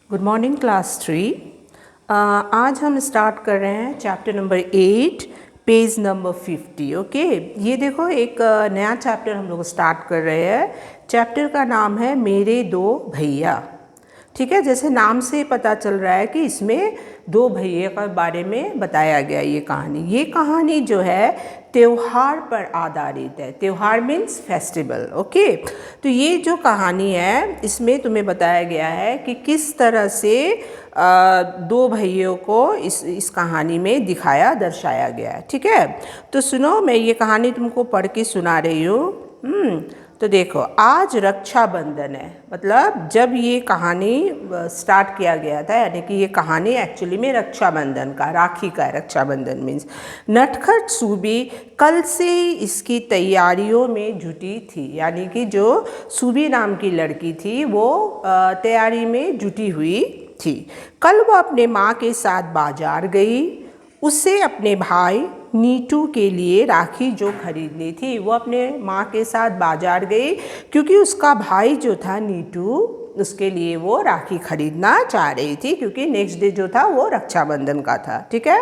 Good morning class 3। आज हम start कर रहे हैं chapter number 8 page number 50। Okay, ये देखो एक नया चैप्टर हम लोग स्टार्ट कर रहे हैं। चैप्टर का नाम है मेरे दो भैया। ठीक है, जैसे नाम से पता चल रहा है कि इसमें दो भैया के बारे में बताया गया। ये कहानी जो है त्योहार पर आधारित है। त्योहार मीन्स फेस्टिवल। ओके, तो ये जो कहानी है इसमें तुम्हें बताया गया है कि किस तरह से दो भाइयों को इस कहानी में दिखाया दर्शाया गया है। ठीक है, तो सुनो, मैं ये कहानी तुमको पढ़ के सुना रही हूँ। तो देखो, आज रक्षाबंधन है। मतलब जब ये कहानी स्टार्ट किया गया था, यानी कि ये कहानी एक्चुअली में रक्षाबंधन का, राखी का है। रक्षाबंधन मीन्स नटखट सूबी कल से ही इसकी तैयारियों में जुटी थी। यानी कि जो सूबी नाम की लड़की थी वो तैयारी में जुटी हुई थी। कल वो अपने माँ के साथ बाजार गई। उसे अपने भाई नीटू के लिए राखी जो खरीदनी थी, वो अपने माँ के साथ बाजार गई क्योंकि उसका भाई जो था नीटू, उसके लिए वो राखी खरीदना चाह रही थी क्योंकि नेक्स्ट डे जो था वो रक्षाबंधन का था। ठीक है,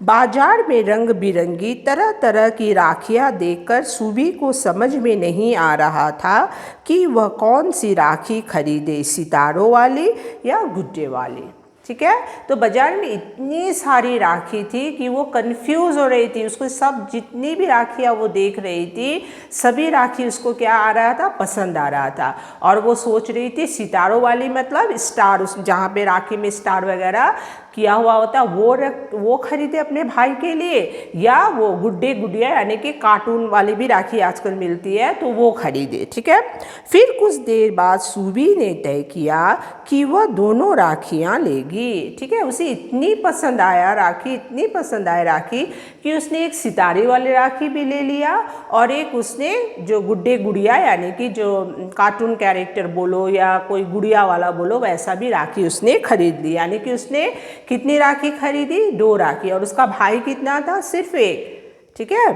बाजार में रंग बिरंगी तरह तरह की राखियाँ देखकर सूबी को समझ में नहीं आ रहा था कि वह कौन सी राखी खरीदे, सितारों वाली या गुड्डे वाली। ठीक है, तो बाजार में इतनी सारी राखी थी कि वो कंफ्यूज हो रही थी। उसको सब जितनी भी राखियाँ वो देख रही थी, सभी राखी उसको क्या आ रहा था, पसंद आ रहा था। और वो सोच रही थी सितारों वाली, मतलब स्टार, उस जहाँ पे राखी में स्टार वगैरह किया हुआ होता वो खरीदे अपने भाई के लिए, या वो गुड्डे गुड़िया यानी कि कार्टून वाली भी राखी आजकल मिलती है तो वो खरीदे। ठीक है, फिर कुछ देर बाद सूबी ने तय किया कि वह दोनों राखियाँ लेगी। ठीक है, उसे इतनी पसंद आया राखी, इतनी पसंद आया राखी कि उसने एक सितारे वाली राखी भी ले लिया और एक उसने जो गुड्डे गुड़िया यानी कि जो कार्टून कैरेक्टर बोलो या कोई गुड़िया वाला बोलो, वैसा भी राखी उसने खरीद ली। यानी कि उसने कितनी राखी खरीदी, 2 राखी। और उसका भाई कितना था, सिर्फ एक। ठीक है,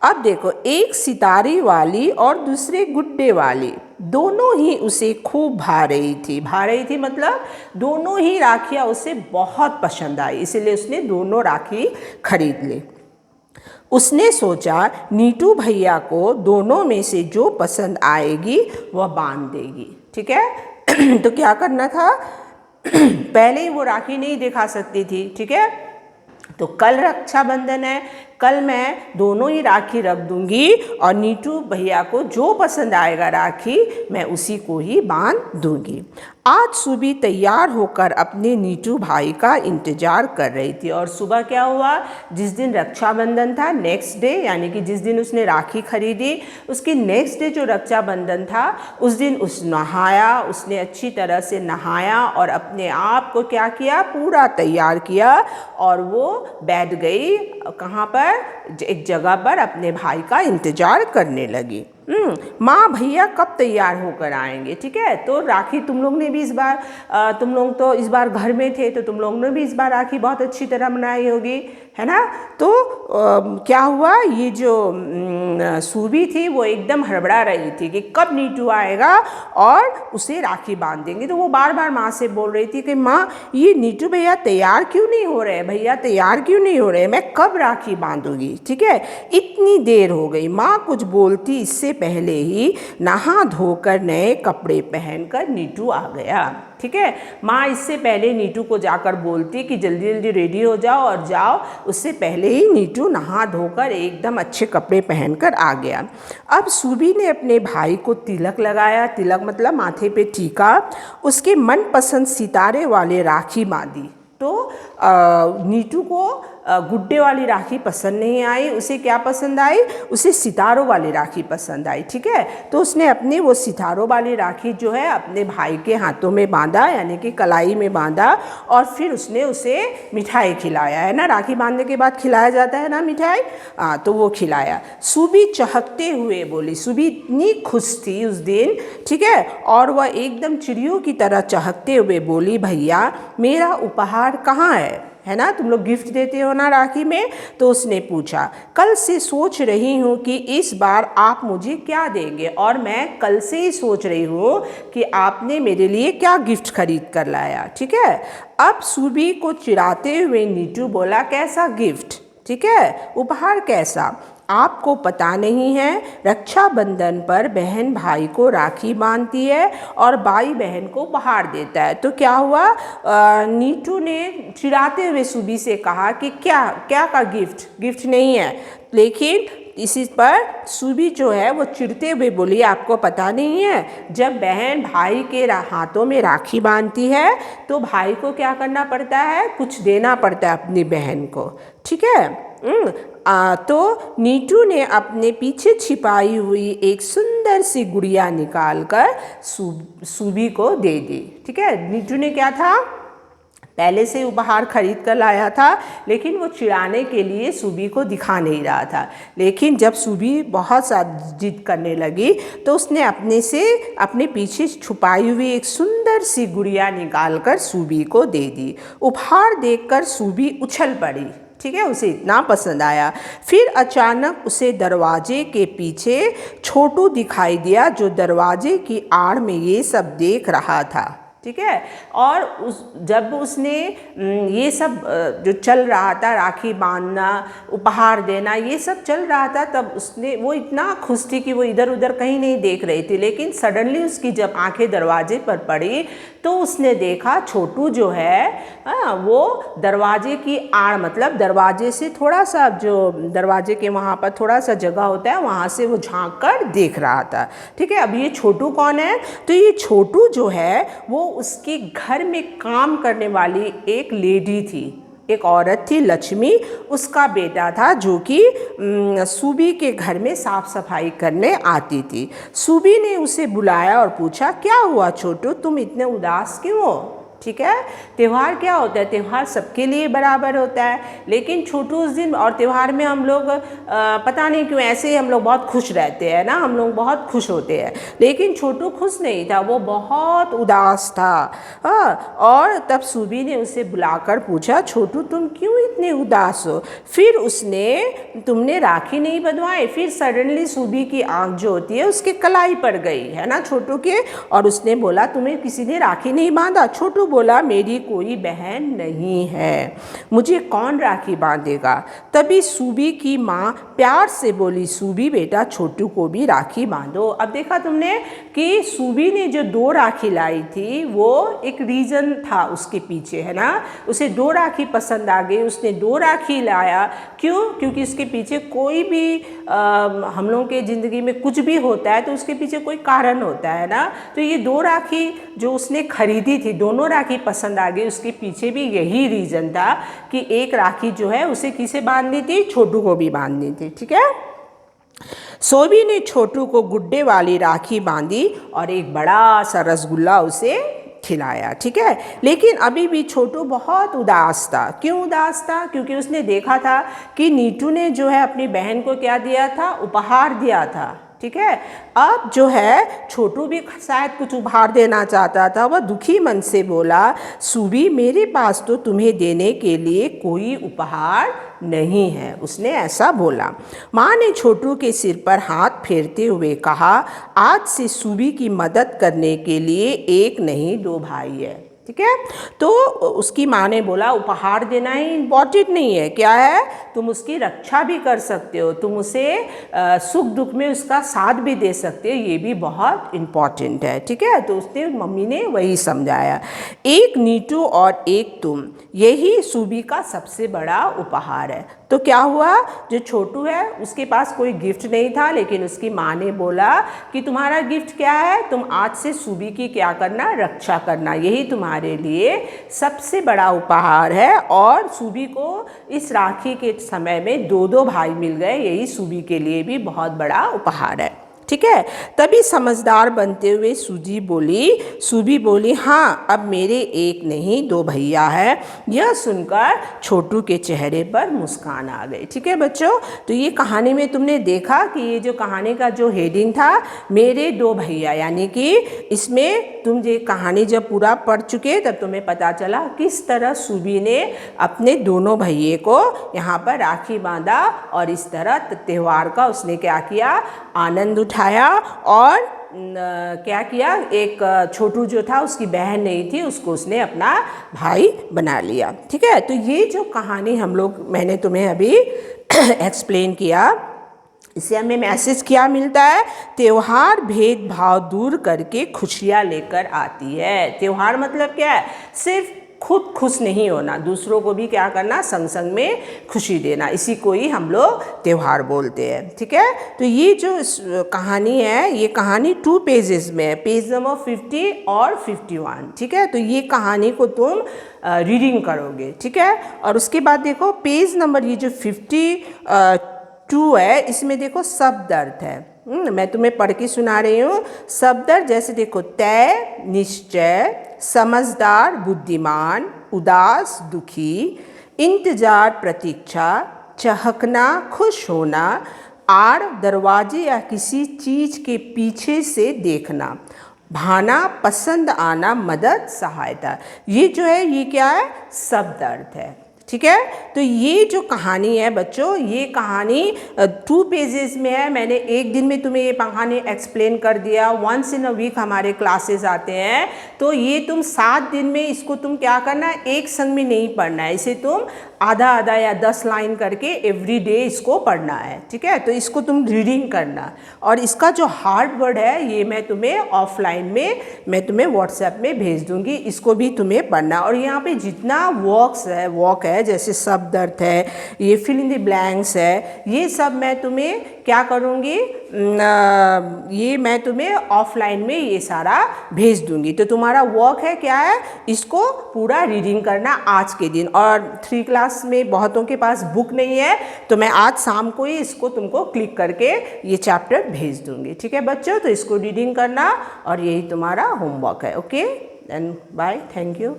अब देखो, एक सितारे वाली और दूसरे गुड्डे वाली, दोनों ही उसे खूब भा रही थी। मतलब दोनों ही राखियाँ उसे बहुत पसंद आई, इसलिए उसने दोनों राखी खरीद ली। उसने सोचा नीटू भैया को दोनों में से जो पसंद आएगी वह बांध देगी। ठीक है तो क्या करना था, पहले ही वो राखी नहीं दिखा सकती थी। ठीक है, तो कल रक्षाबंधन है, कल मैं दोनों ही राखी रख दूंगी और नीटू भैया को जो पसंद आएगा राखी, मैं उसी को ही बांध दूंगी। आज सूबी तैयार होकर अपने नीटू भाई का इंतजार कर रही थी। और सुबह क्या हुआ, जिस दिन रक्षाबंधन था, नेक्स्ट डे यानी कि जिस दिन उसने राखी खरीदी, उसकी नेक्स्ट डे जो रक्षाबंधन था, उस दिन उसने अच्छी तरह से नहाया और अपने आप को क्या किया, पूरा तैयार किया और वो बैठ गई कहाँ पर, एक जगह पर अपने भाई का इंतजार करने लगी। माँ भैया कब तैयार होकर आएंगे। ठीक है, तो राखी तुम लोग ने भी इस बार, तुम लोग तो इस बार घर में थे तो तुम लोग ने भी इस बार राखी बहुत अच्छी तरह मनाई होगी, है ना। तो क्या हुआ, ये जो सूबी थी वो एकदम हड़बड़ा रही थी कि कब नीटू आएगा और उसे राखी बांध देंगे। तो वो बार बार माँ से बोल रही थी कि माँ, ये नीटू भैया तैयार क्यों नहीं हो रहे, भैया तैयार क्यों नहीं हो रहे, मैं कब राखी बांधूंगी। ठीक है, इतनी देर हो गई। माँ कुछ बोलती इससे पहले ही नहा धोकर नए कपड़े पहनकर नीटू आ गया। ठीक है, माँ इससे पहले नीटू को जाकर बोलती कि जल्दी जल्दी रेडी हो जाओ और जाओ, उससे पहले ही नीटू नहा धोकर एकदम अच्छे कपड़े पहनकर आ गया। अब सूबी ने अपने भाई को तिलक लगाया, तिलक मतलब माथे पे टीका, उसके मनपसंद सितारे वाले राखी बांधी। तो नीटू को गुड्डे वाली राखी पसंद नहीं आई, उसे क्या पसंद आई, उसे सितारों वाली राखी पसंद आई। ठीक है, तो उसने अपनी वो सितारों वाली राखी जो है अपने भाई के हाथों में बांधा, यानी कि कलाई में बांधा, और फिर उसने उसे मिठाई खिलाया, है ना, राखी बांधने के बाद खिलाया जाता है ना मिठाई, तो वो खिलाया। सूबी चहकते हुए बोली, सूबी इतनी खुश थी उस दिन। ठीक है, और वह एकदम चिड़ियों की तरह चहकते हुए बोली, भैया मेरा उपहार कहाँ है। है ना, तुम लोग गिफ्ट देते हो ना राखी में। तो उसने पूछा, कल से सोच रही हूँ कि इस बार आप मुझे क्या देंगे, और मैं कल से ही सोच रही हूँ कि आपने मेरे लिए क्या गिफ्ट खरीद कर लाया। ठीक है, अब सुबी को चिढ़ाते हुए नीटू बोला, कैसा गिफ्ट, ठीक है, उपहार कैसा, आपको पता नहीं है, रक्षाबंधन पर बहन भाई को राखी बांधती है और भाई बहन को उपहार देता है। तो क्या हुआ, नीटू ने चिढ़ाते हुए सुबी से कहा कि क्या क्या का गिफ्ट, गिफ्ट नहीं है। लेकिन इसी पर सुबी जो है वो चिढ़ते हुए बोली, आपको पता नहीं है, जब बहन भाई के हाथों में राखी बांधती है तो भाई को क्या करना पड़ता है, कुछ देना पड़ता है अपनी बहन को। ठीक है, तो नीटू ने अपने पीछे छिपाई हुई एक सुंदर सी गुड़िया निकालकर सुबी को दे दी। ठीक है, नीटू ने क्या था, पहले से उपहार खरीद कर लाया था, लेकिन वो चिढ़ाने के लिए सुबी को दिखा नहीं रहा था। लेकिन जब सुबी बहुत सा जिद करने लगी तो उसने अपने पीछे छुपाई हुई एक सुंदर सी गुड़िया निकालकर सुबी को दे दी। उपहार देखकर सुबी उछल पड़ी। ठीक है, उसे इतना पसंद आया। फिर अचानक उसे दरवाजे के पीछे छोटू दिखाई दिया, जो दरवाजे की आड़ में ये सब देख रहा था। ठीक है, और जब उसने ये सब जो चल रहा था, राखी बांधना, उपहार देना, ये सब चल रहा था, तब वो इतना खुश थी कि वो इधर उधर कहीं नहीं देख रही थी। लेकिन सडनली उसकी जब आंखें दरवाजे पर पड़ी तो उसने देखा छोटू जो है वो दरवाजे की आड़, मतलब दरवाजे से थोड़ा सा, जो दरवाजे के वहाँ पर थोड़ा सा जगह होता है, वहाँ से वो झांक कर देख रहा था। ठीक है, अब ये छोटू कौन है, तो ये छोटू जो है वो उसके घर में काम करने वाली एक लेडी थी, एक औरत थी, लक्ष्मी, उसका बेटा था, जो कि सुबी के घर में साफ सफाई करने आती थी। सुबी ने उसे बुलाया और पूछा, क्या हुआ छोटू, तुम इतने उदास क्यों हो। ठीक है, त्यौहार क्या होता है, त्यौहार सबके लिए बराबर होता है, लेकिन छोटू उस दिन, और त्यौहार में हम लोग पता नहीं क्यों ऐसे ही हम लोग बहुत खुश रहते हैं ना, हम लोग बहुत खुश होते हैं, लेकिन छोटू खुश नहीं था, वो बहुत उदास था। हाँ, और तब सुबी ने उसे बुलाकर पूछा, छोटू तुम क्यों इतने उदास हो। फिर तुमने राखी नहीं बंधवाई। फिर सडनली सुबी की आँख जो होती है उसके कलाई पर गई, है ना, छोटू के, और उसने बोला, तुम्हें किसी ने राखी नहीं बांधा। छोटू बोला, मेरी कोई बहन नहीं है, मुझे कौन राखी बांधेगा। तभी सुबी की माँ प्यार से बोली, सुबी बेटा, छोटू को भी राखी बांधो। अब देखा तुमने कि सुबी ने जो 2 राखी लाई थी, वो एक रीज़न था उसके पीछे, है ना, उसे 2 राखी पसंद आ गई, उसने 2 राखी लाया। क्यों, क्योंकि उसके पीछे कोई भी हम लोगों के ज़िंदगी में कुछ भी होता है तो उसके पीछे कोई कारण होता है ना। तो ये 2 राखी जो उसने खरीदी थी, दोनों राखी पसंद आ गई, उसके पीछे भी यही रीज़न था कि एक राखी जो है उसे किसे बांधनी थी, छोटू को भी बांधनी थी। ठीक है, सोबी ने छोटू को गुड्डे वाली राखी बांधी और एक बड़ा सा रसगुल्ला उसे खिलाया। ठीक है, लेकिन अभी भी छोटू बहुत उदास था। क्यों उदास था, क्योंकि उसने देखा था कि नीटू ने जो है अपनी बहन को क्या दिया था, उपहार दिया था। ठीक है, अब जो है छोटू भी शायद कुछ उपहार देना चाहता था। वह दुखी मन से बोला, सुबी मेरे पास तो तुम्हें देने के लिए कोई उपहार नहीं है, उसने ऐसा बोला। माँ ने छोटू के सिर पर हाथ फेरते हुए कहा, आज से सुबी की मदद करने के लिए 1 नहीं 2 भाई है। ठीक है, तो उसकी माँ ने बोला, उपहार देना ही इम्पॉर्टेंट नहीं है, क्या है, तुम उसकी रक्षा भी कर सकते हो, तुम उसे सुख दुख में उसका साथ भी दे सकते हो, ये भी बहुत इम्पॉर्टेंट है। ठीक है, तो उसने, मम्मी ने वही समझाया, 1 नीटू और 1 तुम, यही सुबी का सबसे बड़ा उपहार है। तो क्या हुआ, जो छोटू है उसके पास कोई गिफ्ट नहीं था, लेकिन उसकी माँ ने बोला कि तुम्हारा गिफ्ट क्या है, तुम आज से सुबी की क्या करना, रक्षा करना, यही तुम्हारे लिए सबसे बड़ा उपहार है। और सुबी को इस राखी के समय में 2 भाई मिल गए, यही सुबी के लिए भी बहुत बड़ा उपहार है। ठीक ठीक है। तभी समझदार बनते हुए सूबी बोली हाँ अब मेरे एक नहीं दो भैया है। यह सुनकर छोटू के चेहरे पर मुस्कान आ गई। ठीक है बच्चों, तो ये कहानी में तुमने देखा कि ये जो कहानी का जो हेडिंग था मेरे दो भैया, यानी कि इसमें तुम ये कहानी जब पूरा पढ़ चुके तब तुम्हें पता चला किस तरह सूबी ने अपने दोनों भैये को यहाँ पर राखी बांधा और इस तरह त्यौहार का उसने क्या किया, आनंद उठाया। और क्या किया, एक छोटू जो था उसकी बहन नहीं थी, उसको उसने अपना भाई बना लिया। ठीक है, तो ये जो कहानी मैंने तुम्हें अभी एक्सप्लेन किया, इससे हमें मैसेज क्या मिलता है, त्योहार भेदभाव दूर करके खुशियाँ लेकर आती है। त्योहार मतलब क्या है, सिर्फ खुद खुश नहीं होना, दूसरों को भी क्या करना, संग संग में खुशी देना, इसी को ही हम लोग त्योहार बोलते हैं। ठीक है, तो ये जो कहानी है, ये कहानी 2 पेजेस में है, पेज नंबर 50 और 51। ठीक है, तो ये कहानी को तुम रीडिंग करोगे। ठीक है, और उसके बाद देखो पेज नंबर ये जो 52 है, इसमें देखो शब्द अर्थ है। मैं तुम्हें पढ़ के सुना रही हूँ। शब्द अर्थ जैसे देखो, तय निश्चय, समझदार बुद्धिमान, उदास दुखी, इंतजार प्रतीक्षा, चहकना खुश होना, आड़ दरवाजे या किसी चीज के पीछे से देखना, भाना पसंद आना, मदद सहायता। ये जो है ये क्या है, शब्द अर्थ है। ठीक है, तो ये जो कहानी है बच्चों, ये कहानी 2 पेजेस में है। मैंने एक दिन में तुम्हें ये कहानी एक्सप्लेन कर दिया। वंस इन अ वीक हमारे क्लासेस आते हैं, तो ये तुम 7 दिन में इसको तुम क्या करना है, एक संग में नहीं पढ़ना है, इसे तुम आधा आधा या 10 लाइन करके एवरी डे इसको पढ़ना है। ठीक है, तो इसको तुम रीडिंग करना, और इसका जो हार्ड वर्ड है ये मैं तुम्हें ऑफलाइन में मैं तुम्हें व्हाट्सएप में भेज दूंगी, इसको भी तुम्हें पढ़ना। और यहाँ पे जितना वॉक है जैसे शब्द अर्थ है, ये फिल इन द ब्लैंक्स है, ये सब मैं तुम्हें क्या करूँगी, ये मैं तुम्हें ऑफलाइन में ये सारा भेज दूंगी। तो तुम्हारा वर्क है क्या है, इसको पूरा रीडिंग करना आज के दिन। और 3 क्लास में बहुतों के पास बुक नहीं है, तो मैं आज शाम को ही इसको तुमको क्लिक करके ये चैप्टर भेज दूंगी। ठीक है बच्चों, तो इसको रीडिंग करना और यही तुम्हारा होमवर्क है। Okay, and bye, thank you.